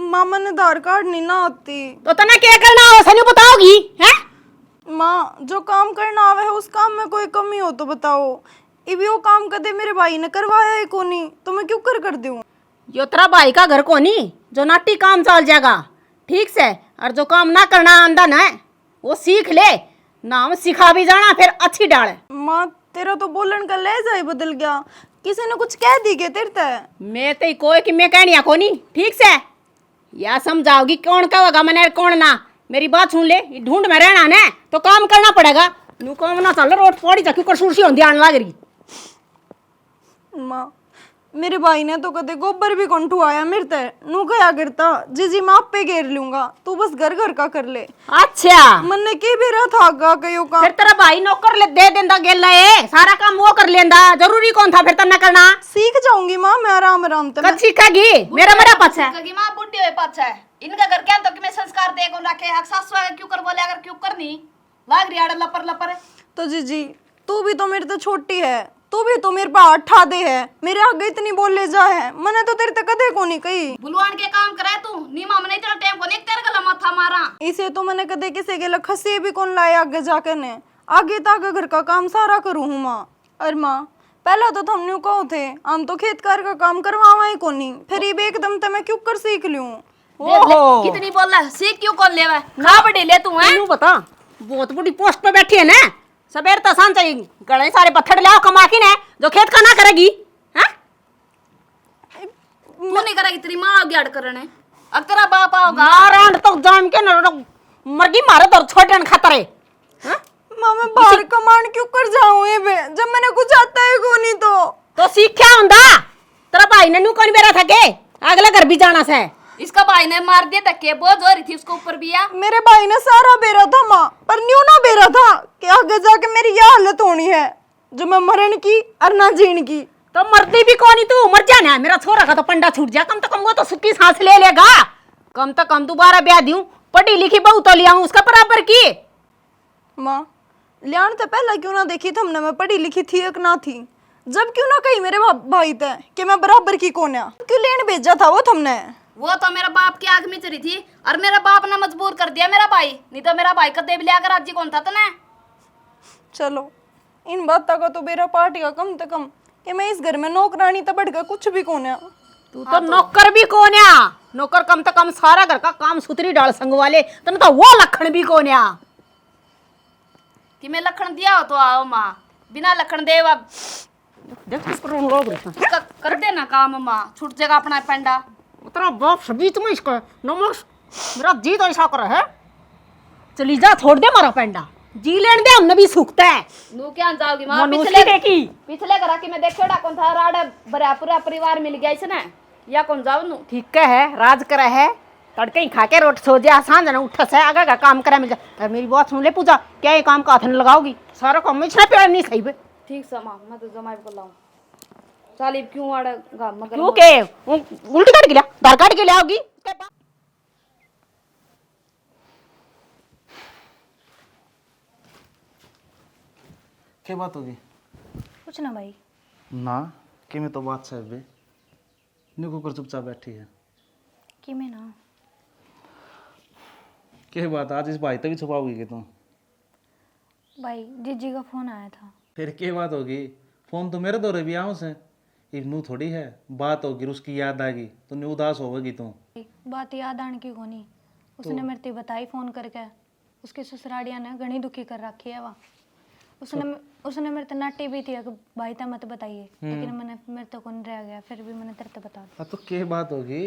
मामा ने दार काटनी ना आती। तो तना क्या करना हो सनी बताओगी है माँ जो काम करना आवे है उस काम में कोई कमी हो तो बताओ। इभी वो काम कदे मेरे भाई ने करवाया है कोनी तो मैं क्यों कर दूं। यो तेरा भाई का घर कोनी जो नाटी काम चल जाएगा ठीक से और जो काम ना करना आंदा ना वो सीख ले नाम सिखा भी जाना फिर अच्छी डाल। माँ तेरा तो बोलन का लहजा ही बदल गया। किसी ने कुछ कह दी के तेरे ते। मैं तो कोई कि मैं कहनी कोनी ठीक से या समझाओगी कौन कहोगा मैंने कौन ना मेरी बात सुन ले ये ढूंढ में रहना ने तो काम करना पड़ेगा नू काम ना चल रोड पड़ी जा क्यों सुरसी होंदी आने लग रही। माँ मेरे भाई ने तो कदे गोबर भी कौन ठुआया मेरे ते नू कया करता जी मैं आप पे घेर लूंगा तू बस घर घर का कर ले। अच्छा मन ने के भी रहा था आगा कयो काम। फिर तेरा भाई नौकर ले दे देंदा गेल है सारा काम वो कर लेंदा जरूरी कौन था फिर तन्ना करना सीख जाऊंगी माँ मैं आराम आराम से। कद सीखेगी मेरा मेरा पछ है कगी माँ बुढ़ी हुए पाछा है इनका घर क्या तो कि मैं संस्कार दे को रखे हक सासु आगे क्यों कर बोले अगर क्यों करनी लाग रही आड़ लपर लपर। तो जीजी तू भी तो मेरे तो छोटी है तू भी तो मेरे पास अठा दे है मेरे आगे इतनी बोले जा है मैंने तो तेरे तक कदे को नहीं कही। बुलवान के काम करे तू नीमा में नहीं तेरा टाइम को नहीं तेरे गला माथा मारा इसे तो मैंने कदे किसी के खसी भी कौन लाया आगे जाके ने आगे तक घर का काम सारा करूँ हूँ माँ। अरे माँ पहला तो तुम न्यू कहो थे हम तो खेतकार का काम करवावा ही को नहीं फिर ये एकदम तो मैं क्यों कर सीख लूं। ओहो कितनी बोल रहा सीख क्यों कौन लेवा खा बड़ी ले तू है तू बता बहुत बड़ी पोस्ट पे बैठी है ना सबेर तो आसान चाहिए गड़े सारे पत्थर ले आओ कमा की ने जो खेत का ना करेगी हैं तू नहीं करेगी तेरी माँ आगे अड़ करने अब तेरा बाप आओगा नारायण तो जान के न मरगी मारे तो छोटे खाता रहे हैं माँ मैं बाहर कमान क्यों कर जाऊं ये बे जब मैंने कुछ आता है को नहीं तो सीख्या हुंदा तेरा भाई ने नू कौन बेरा था के अगला घर भी जाना से इसका भाई ने मार दिया धक्के बोझ हो रही थी उसको ऊपर भी आ मेरे भाई ने सारा बेरा था माँ पर न्यू ना बेरा था कि आगे जाके मेरी यह हालत होनी है जो मैं मरण की और ना जीण की। तो मरती भी कौन ही तू मर जाना है मेरा छोरा का तो पंडा छूट जा कम तो कम वो तो सुखी सांस ले लेगा कम तो कम दोबारा ब्याह दूं पढ़ी लिखी बहू तो लिया उसका बराबर की। माँ लियान तो पहला क्यों ना देखी तुमने मैं पढ़ी लिखी थी एक ना थी जब क्यों ना कही मेरे भाई ते कि मैं बराबर की कौन है क्यों लेन भेजा था वो तुमने। वो तो मेरा बाप की आग में चढ़ी थी और मेरा बाप ने मजबूर कर दिया मेरा भाई नहीं तो मेरा भाई कदे भी लिया राज्य कौन था तने। चलो इन बातों का तो बेरा पार्टी का कम से कम कि मैं इस घर में नौकरानी तो बढ़ गया कुछ भी कौन है। तू तो नौकर भी कौन है नौकर कम तो कम सारा घर का काम सुथरी डाल संग वाले तने तो वो लखन भी कौन है कि मैं लखन दिया हो तो आओ माँ बिना लखन दे अब देख किस पर लोग उसका कर देना काम माँ छूट जाएगा अपना पेंडा तेरा बाप सभी तुम्हें इसका नमक मेरा जी तो ऐसा कर है चली जा छोड़ दे मारा पेंडा जी लेने दे हमने भी सूखता है नू क्या जाओगी माँ मनुष्य पिछले देखी पिछले घर की मैं देखो कौन था राड़ा बड़ा पूरा परिवार मिल गया इसने या कौन जाओ नू ठीक है राज करे है तड़के ही खा के रोट सो जा सांझ ना उठ से आगे का काम करे मिल जा मेरी बात सुन ले पूजा क्या ये काम का हाथ नहीं लगाओगी सारा काम में इतना प्यार नहीं सही बे ठीक समा मैं तो जमाई को लाऊं साली क्यों आड़ा गा मगर क्यों के उल्टी काट के लिया दार काट के ले आओगी क्या बात होगी कुछ ना भाई ना कि मैं तो बात साहब बे निको कर चुपचाप बैठी है कि मैं ना क्या बात आज इस भाई तभी छुपाओगी कि तुम भाई जीजी का फोन आया था फिर क्या बात होगी फोन तो मेरे दौरे भी आऊँ से इनू थोड़ी है बात होगी उसकी याद आएगी तो नहीं उदास होगी तुम बात याद आने की कोनी उसने मेरे ते बताई फोन करके उसके ससुरालिया ने घनी दुखी कर रखी है वह उसने मेरे तो नाटी भी थी कि भाई था मत बताइए, लेकिन मैंने मेरे तो कौन रह गया, फिर भी मैंने तेरे तो बता दिया। तो क्या बात होगी,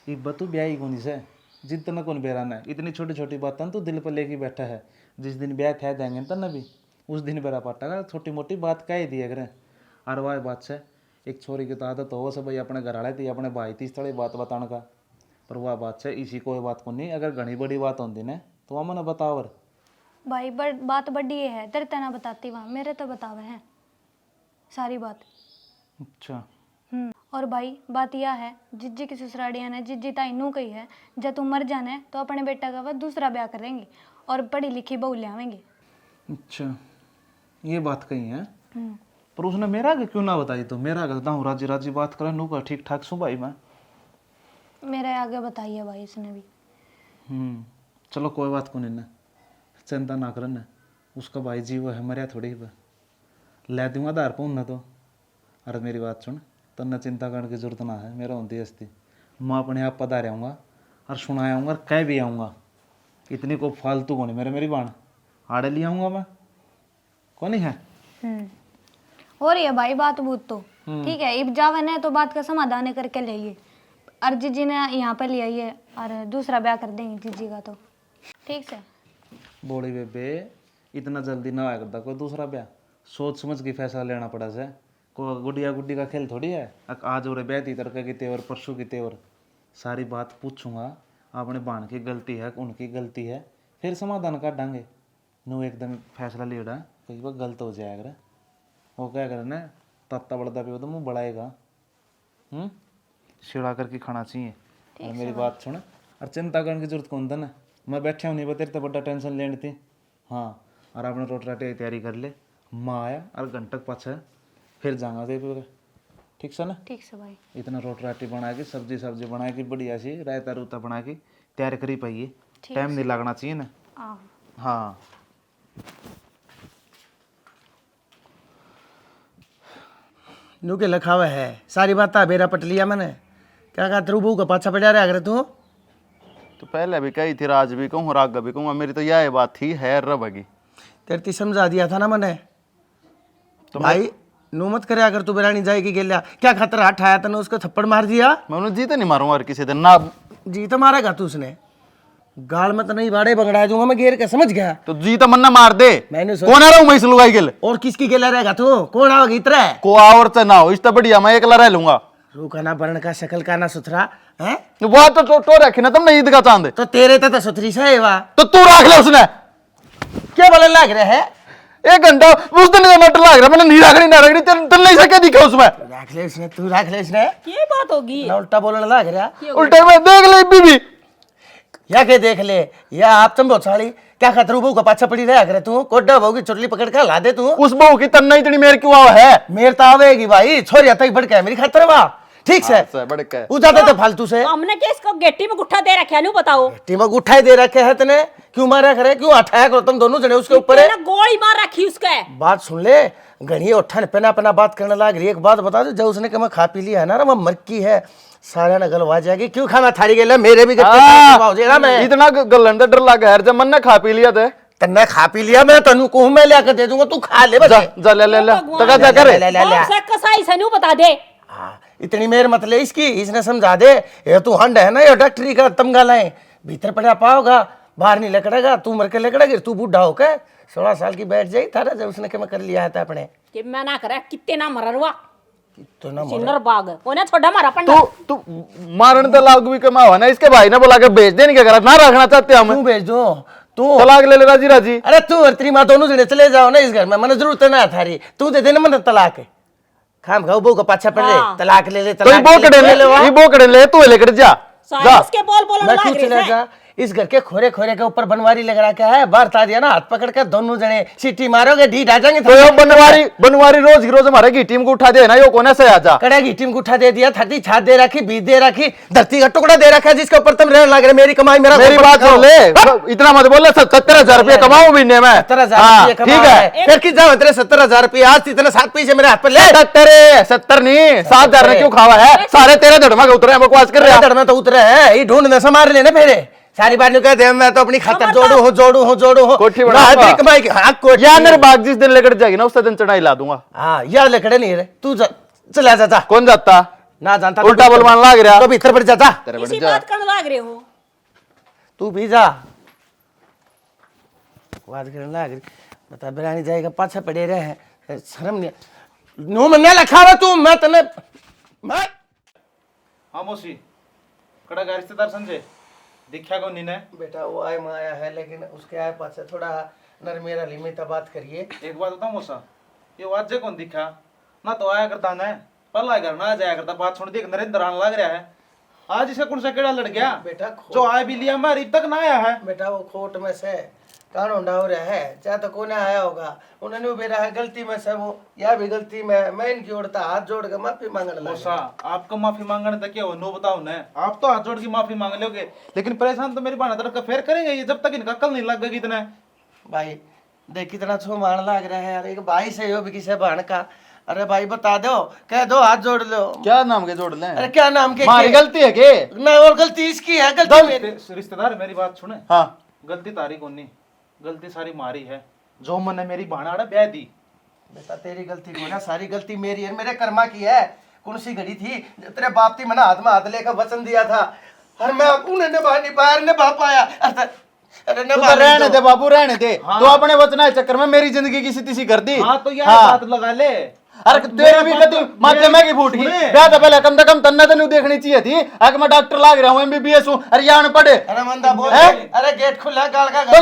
ये बतू ब्याह कौन से जितना कौन बेराना है, इतनी छोटी छोटी बात तो दिल पर लेके बैठा है। जिस दिन ब्याह कह देंगे तब भी उस दिन बेरा पाटा छोटी मोटी बात कह दिया करें। और वह बात से एक छोरी की तो आदत हो सब भाई अपने घर वाले थी अपने भाई थी थोड़ी बात बताने का, पर वह बात से इसी कोई बात को नहीं, अगर घनी बड़ी बात होती ना तो वह मैंने बताओ भाई बात बड़ी है, तेरे तना बताती वहाँ, मेरे तो बतावे हैं सारी बात। अच्छा और भाई बात यह है, जिज्जी की ससुरालिया ने जिज्जी ताई नू कही है, जब तू मर जाना है तो अपने बेटा का वह दूसरा ब्याह करेंगे और पढ़ी लिखी बहू ले आवेंगे। अच्छा ये बात कही है, पर उसने मेरा आगे क्यों ना बताई? तो मेरा आगे हूँ राजी राजी बात करें नू का ठीक ठाक सू भाई मैं मेरे आगे बताइए भाई इसने भी। चलो कोई बात को नहीं ना, चिंता ना कर ना, उसका भाई जी वो है मरिया थोड़ी ले दूंगा आधार पर ना तो। अरे मेरी बात सुन, तन्ना चिंता करने की जरूरत ना है, मेरा होती हस्ती मैं अपने आप पधार आऊँगा और सुना आऊँगा और कह भी आऊँगा, इतनी को फालतू को नहीं मेरी बाण आड़े ले आऊँगा मैं कौन है। हो रही है भाई बात बूत तो ठीक है, इब जावन है तो बात का समाधान करके लाइए, और जीजी ने यहाँ पर ले आइए और दूसरा ब्याह कर देंगे जीजी का तो ठीक से। बोली बेबे इतना जल्दी ना आया करता कोई दूसरा ब्याह, सोच समझ के फैसला लेना पड़ा से, कोई गुडिया गुड्डी का खेल थोड़ी है। आज और ब्याह थी तड़के की तेवर परसों की तेवर, सारी बात पूछूंगा, अपने बाण की गलती है उनकी गलती है, फिर समाधान काटेंगे। नू एकदम फैसला ले रहा कई बार गलत हो जाएगा, वो क्या करे ना तत्ता बढ़ता पे तो मुँह बढ़ाएगा। छिड़ा करके खाना चाहिए। और मेरी बात सुन, और चिंता करने की जरूरत कौन था ना, मैं बैठा हूँ नहीं बता तेरे तो बड़ा टेंशन लेनी थी। हाँ और आपने रोटी राटी की तैयारी कर ले, माँ आया और घंटक पाछा फिर जाऊँगा दे ठीक से ना। ठीक से भाई, इतना रोटी राटी बना के सब्जी बना के बढ़िया सी रायता रूता बना के तैयार करी पाइए, टाइम नहीं लगना चाहिए ना। हाँ नू के लिखा हुआ है सारी बात बेरा पट लिया मैंने, क्या कहा तेरू बहू का पाछा पड़ा रहा अगर तू तो पहले भी कही थी, आज भी कहूँ राग भी कहूँ, मेरी तो यह बात थी है रबगी तेरे ती समझा दिया था ना मैंने तो भाई नू मत करे अगर तू बेरानी जाएगी गेलिया, क्या खतरा हटाया तने उसको थप्पड़ मार दिया। मैं उन्हें जीते नहीं मारूंगा और किसी दिन ना जीत मारेगा तू, उसने गाल में तो नहीं बाड़े बगड़ा दूंगा मैं घेर के, समझ गया। तो जीता मन्ना मार दे, मैंने कौन आ रहा हूँ मैं इस लुगाई के लिए, और किसकी गेला रहेगा तू, कौन आओगी इतरा को और से ना हो इससे बढ़िया मैं एकला रह लूंगा। रूखा ना बरण का शकल का ना सुथरा है, वो तो रखी ना तुमने ईद का चांद, तो तेरे तो सुथरी से वा, तो तू रख ले उसने क्या बोलने लग रहा है। एक घंटा उस दिन मटर लग रहा मैंने नहीं रखनी ना रखनी चल नहीं सके दिखा उसमें, रख ले उसने, तू रख ले उसने, ये बात होगी ना उल्टा बोलने लग रहा। उल्टे में देख ले बीबी या के देख ले, या आप तुम बहुत साली क्या खतरू बहू का पाछा पड़ी रहा करे तू, कोड्डा बहू की चुटली पकड़ के ला दे तू। उस बहू की तन्ना इतनी मेर क्यों आवा है, मेरे तो आवेगी भाई, छोरी आता ही बढ़ के मेरी खातर वाह ठीक से उजाते तो फालतू से हमने क्या इसको गेटी में गुट्ठा दे रखा है, नहीं बताओ टीमक उठाई दे रखे है तने, क्यों मारा करे, क्यों अठाया करो तुम दोनों जने उसके ऊपर है। गोली मार रखी उसके। बात सुन ले, घड़ी उठन पेना पेना बात करने लग रही, एक बात बता दो, जब उसने कहा मैं खा पी लिया है ना वो मरकी है सारा ना गलवा जाएगी, क्यों खा मैं थारी गेला मेरे भी मैं इतना गलन का डर लगा है जब मन ने खा पी लिया थे, तन्ने खा पी लिया मैं तनु को मैं लेकर दे दूंगा, तू खा ले बस जा ले ले ले तका जा करे कसाई से नहीं बता दे। हाँ इतनी मेर मत ले इसकी, इसने समझा दे, ये तू हंड है ना ये डॉक्टरी का तमगा लाए, भीतर पड़ा पाओगा बाहर नहीं लकड़ेगा, तू मर के लकड़ेगी, तू बूढ़ा होकर 16 साल की बैठ जाई थारा जब उसने क्या कर लिया था अपने कि मैं ना करे कितने ना मरवा तो ना सिन्नर बाग ओने छोड़ा मारा पंडा तू मारने तो लाग भी कमावा ना, इसके भाई ने बोला के बेच देने क्या करा ना रखना चाहते हम, तू भेज दो तू तलाक ले ले राजी राजी। अरे तू और तेरी माँ दोनों जने चले जाओ ना इस घर में, मैंने जरूरत ना थारी, तू दे देना मैंने तलाक खाम खाओ बहू का पाछा पड़ ले, तलाक ले ले, तो ये बोकड़े ले तू लेकर जा जा उसके बोल बोल मैं क्यों चले जा, इस घर के खोरे खोरे के ऊपर बनवारी लग रहा क्या है, बाहर था दिया ना हाथ पकड़ कर दोनों जने सीटी मारोगे ढीठ आ जाएंगे। तो यो बनवारी रोज की रोज हमारे की टीम को उठा दे ना, यो कोने से आजा कड़े की टीम को उठा दे दिया, धरती छात दे रखी, बीज दे रखी, धरती का टुकड़ा दे रखा है जिसके ऊपर तुम रहने लग रहे, मेरी कमाई मेरी बात सुन ले, इतना मत बोल, 70,000 रुपये कमाऊ महीने में, 70,000 ठीक है फिर किस जाओ तेरे 70,000 रुपये आज इतने 7 पैसे मेरे हाथ पर ले, 70 नहीं 7,000 ने क्यों खावा है, सारे तेरे धड़मा के उतरे बकवास कर रहे हैं, धड़ में तो उतरे है ये ढूंढने से मार लेने फेरे सारी बात नहीं कहते मैं तो अपनी खातर जोड़ू हूँ कोठी बनाऊंगा। कमाई हाँ कोठी या मेरे बाग जिस दिन लेकर जाएगी ना उस दिन चढ़ाई ला दूंगा। हाँ यार लकड़े नहीं रे तू चला जा कौन जाता ना जानता उल्टा बोलवान लाग रहा तो भीतर पड़ जाता इसी बात करने लाग रहे हो। तू भी जा बात करने लग रही बता बिरानी जाएगा पाछा पड़े रहे हैं शर्म नहीं नो मन्ने लखा हुआ तू मैं तने मैं हाँ मौसी कड़ा का रिश्तेदार संजय दिखा को नी ने बेटा वो आए माया है लेकिन उसके आए पाछे थोड़ा नरमेरा लिमिता बात करिए। एक बात बताऊं मौसा ये वाजे कौन दिखा ना तो आया करता ना पल आया कर ना जाया करता बात सुन देख नरेंद्र आने लग रहा है आज इसका कौन सा केड़ा लड़ गया बेटा जो आए भी लिया मैं अब तक ना आया है। बेटा वो खोट में से कान उंडाव रहा है चाहे तो कोने आया होगा उन्होंने भी रहा है गलती में से वो या भी गलती में मैं इनकी ओर था हाथ जोड़ के माफी मांगने लगा। मौसा आपको माफी मांगने तक क्या हो नो बताओ ना आप तो हाथ जोड़ के माफी मांग लोगे लेकिन परेशान तो मेरी बहन तरफ का फेर करेंगे ये जब तक इनका कल नहीं लगेगी इतना। भाई देख कितना छो मान लग रहा है यार एक भाई से हो भी किसी बहन का अरे भाई बता दो कह दो हाथ जोड़ लो क्या नाम के जोड़ लें अरे क्या नाम के हमारी गलती है के ना और गलती इसकी है गलती मेरी रिश्तेदार मेरी बात सुने हाँ गलती तारी को नहीं गलती सारी मारी है जो मैंने मेरी बहन ब्याह दी। बेटा तेरी गलती को ना सारी गलती मेरी है मेरे कर्मा की है कौन सी घड़ी थी तेरे बाप थी मैंने हाथ में हाथ लेकर वचन दिया था और मैं उन्हें निभा नहीं पाया निभा पाया अरे तू तो रहने दे बाबू रहने दे तो अपने वचना के चक्कर में मेरी जिंदगी की सीधी सी कर दी। हाँ तो यार बात लगा ले अरे तेरी भी कदी माथे में की फूट गई ब्याह तो पहले कम से कम तन्ने तन्ने देखनी चाहिए थी आगे मैं डॉक्टर लाग रहा हूँ एमबीबीएस हूँ अरे यहाँ पढ़े अरे मंदा बोल अरे गेट खुला गाल का तो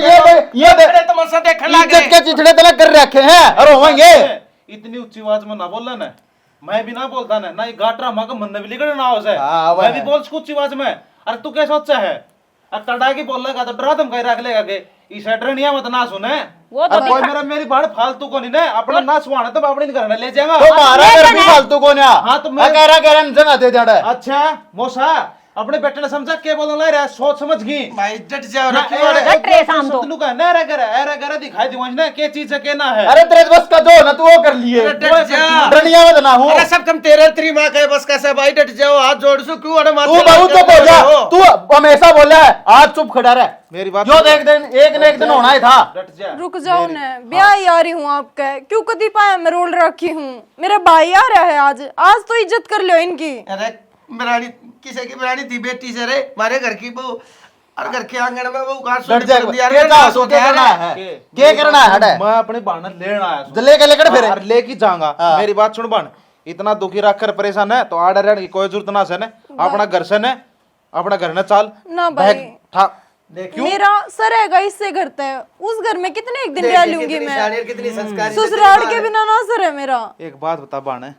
ये तमाशा देखने लग इज्जत के चिथड़े तलक कर रखे हैं और होंगे इतनी ऊंची आवाज में ना बोलना ना मैं भी ना बोलता ना ये गाटरा माँ का मन भी लिगड़ ना हो हाँ, मैं भी बोल ऊंची आवाज में अरे तू क्या सोचा है अब तड़ा की बोल लगा तो डरा तुम कहीं रख लेगा के इस डरनिया मत ना सुने वो तो कोई मेरी बाढ़ फालतू को नहीं ना अपना ना सुहाना तो अपने घर ले जाएगा तो मारा घर भी फालतू को ना हाँ तो मैं कह रहा जगह दे जाड़ा अच्छा मौसा अपने बेटे ने समझा के बोलने लग रहा है सोच समझ गई भाई डट जाओ दिखाई दी ना के चीज है के ना है। अरे तेरे बस का जो ना तू वो कर लिए डट जा डरनिया में ना हूँ अरे सब कम तेरे तेरी माँ का बस कैसे भाई डट जाओ हाथ जोड़ सो क्यों अरे तू बहुत चुप हो जा तू हमेशा बोल रहा है आज चुप खड़ा रहा मेरी बात जो देख दिन एक न एक दिन होना ही था। डट जा रुक जाओ ना ब्याह ही आ रही हूँ आपका क्यों कदी पाया मैं रोल रखी हूँ मेरा भाई आ रहा है आज तो इज्जत कर लो इनकी। अरे मेरानी किसी की मेरानी थी बेटी से रे मारे घर की बहू और घर के आंगन में वो कहां डट जा क्या करना है हटे मैं अपनी बहन लेने आया हूं लेके लेकर फिर और लेके जाऊंगा। मेरी बात सुन बहन इतना दुखी रखकर परेशान है तो आड़े रहने की कोई जरूरत ना से ने अपना घर से ने अपना घर ने चाल ना भाई देखियो मेरा सर है इससे करते हैं उस घर में कितने एक दिन रह लूंगी मैं कितनी संस्कारी ससुराल के बिना ना सर है मेरा। एक बात बता बहन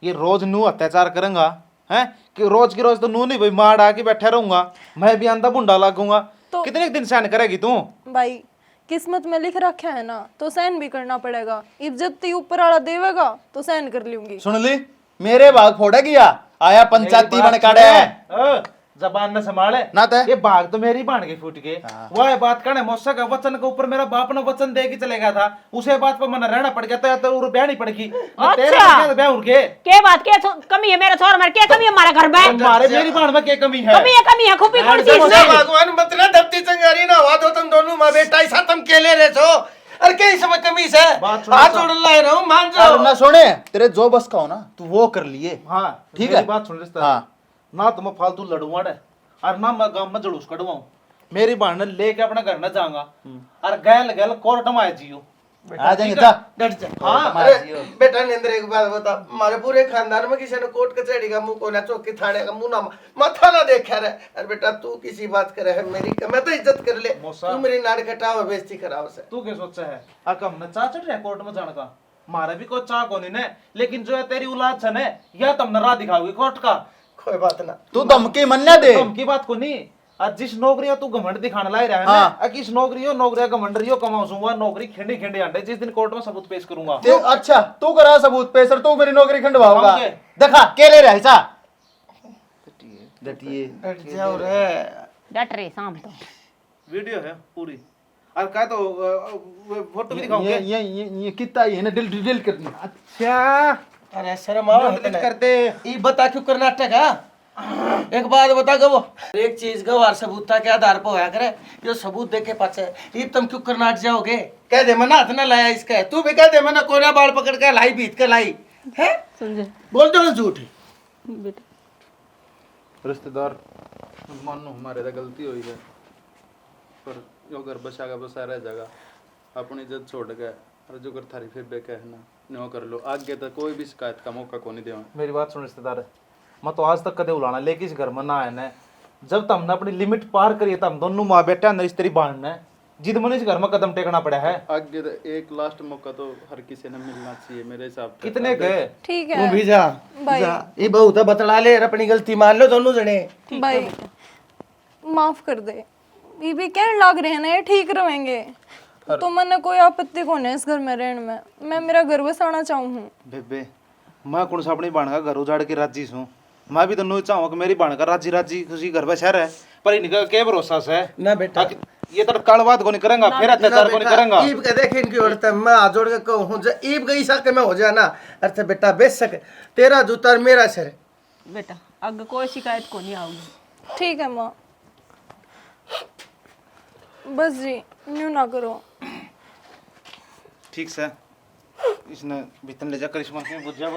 ये रोज नू अत्याचार करूंगा है कि रोज की रोज तो नू नहीं भाई मार आके बैठा रहूंगा मैं भी अंधा बुंडा लागूंगा तो कितने दिन सहन करेगी तू। भाई किस्मत में लिख रखा है ना तो सहन भी करना पड़ेगा इज्जत ती ऊपर वाला देवेगा तो सहन कर लूंगी। सुन ली मेरे भाग फोड़ा गया आया पंचायती बन काढ़े है जबान न संभाले ना ते ये भाग तो मेरी बहन के फूट गए वह बात करने मौसा का वचन के ऊपर मेरा बाप ने वचन दे के चले गया था उसे बात पर मैंने रहना पड़ गया तो ब्याह नहीं पड़ेगी ब्याह उड़ के के बात के कमी है मेरे छोर मर के कमी है हमारा घर में हमारे मेरी बहन में क्या कमी है कमी है खूबी कौन सी इसमें भगवान मत ना दबती चंगारी ना हुआ तो तुम दोनों माँ बेटा ऐसा तुम केले रहे छो अरे क्या इसमें कमी है हाथ जोड़ ला रहा हूँ मान जाओ ना सुने तेरे जो बस का हो ना तू वो कर लिए हाँ ठीक मेरी है बात सुन रिश्ता ना तुम फालतू लड़ुआ और ना मैं गांव में जुलूस कटवाऊं मेरी बहन ने लेके अपने घर न जाऊंगा और गैल गैल कोर्ट में आए जियो आ जाएंगे जा डट जा हाँ अरे बेटा नेंद्र एक बात बता हमारे पूरे खानदान में किसी ने कोर्ट कचहरी का मुंह कोना चौकी थाने का मुंह ना माथा ना देखा रहे अरे बेटा तू किसी बात करे है मेरी मैं तो इज्जत कर ले तू मेरी नाड़ कटाओ बेइज्जती कराओ से तू क्या सोचा है अकम ने चा चढ़ रहा कोर्ट में जाने का मारे भी कोई चाह कोनी ने लेकिन जो है तेरी औलाद छने या तुमने राह दिखाओगी कोर्ट का कोई बात ना तू धमकी मन्ना दे धमकी बात को नहीं आज जिस नौकरी तू घमंड दिखाने ला रहा है ना किस नौकरी घमंड रही हो कमाऊंगा नौकरी खिंडी खिंडी अंडे जिस दिन कोर्ट में सबूत पेश करूंगा अच्छा तू करा सबूत पेश और तू मेरी नौकरी खंडवाओगा देखा के ले रहा है डटिए डट जाओ रे डट रे शाम तो वीडियो है पूरी और क्या तो फोटो भी दिखाऊंगे ये कितना ये ना डिलीट कर दी अच्छा अरे शर्म आओ करते ये बता क्यों कर्नाटक है एक बात बता गो, एक चीज गवार सबूत था के आधार पर होया करे, ये सबूत देखे पाछे ये तुम क्यों करनाट जाओगे? कह दे मना हाथ ना लाया इसका, तू भी कह दे मना कोना बाल पकड़ के लाई बीत के लाई है, समझे बोल दो झूठ। बेटा रिश्तेदार मानो हमारे तो गलती हुई है, पर जो घर बसा का बसा रह जाएगा, अपनी इज्जत छोड़ गए और जो कर थारी फिर बेके है ना न्यो कर लो, आगे तक कोई भी शिकायत का मौका को नहीं देवा। मेरी बात सुन रिश्तेदार, मैं तो आज तक कदे उलाना लेके इस घर में ना आया न, जब तुमने अपनी लिमिट पार करी तम दोनों माँ बेटा अंदर इस तेरी बाण ने जिद मन इस घर में कदम टेकना पड़ा है। आगे तो एक लास्ट मौका तो हर किसी ने मिलना चाहिए मेरे हिसाब से। कितने गए? ठीक तू है भी जा जा, ये बहुत बतला ले, अपनी गलती मान लो दोनों जने। भाई माफ कर दे, ये भी कहने लग रहे हैं ना ये ठीक रहेंगे, तो मैंने कोई आपत्ति को नहीं इस घर में रहने में, मैं मेरा घर बसाना चाहूँ हूँ। बेबे मैं कौन सा अपनी बाण का घर उजाड़ के राजी हूँ, मैं भी दोनों चाहूँ कि मेरी बाण का राजी राजी खुशी घर में शहर है, पर इनका क्या भरोसा है ना बेटा, ये तो कालवाद को नहीं करेंगा, फिर अत्याचार को नहीं करेंगा। ईब के देख इनकी औरत मैं हाथ जोड़ के कहूँ जो ईब गई सक में हो जाना, अर्थ बेटा बेच सके, तेरा जूता और मेरा सर। बेटा आगे कोई शिकायत को नहीं आऊगी। ठीक है माँ, बस जी न्यू ना करो। ठीक से इसने भीतर ले जाकर इसमें बुझा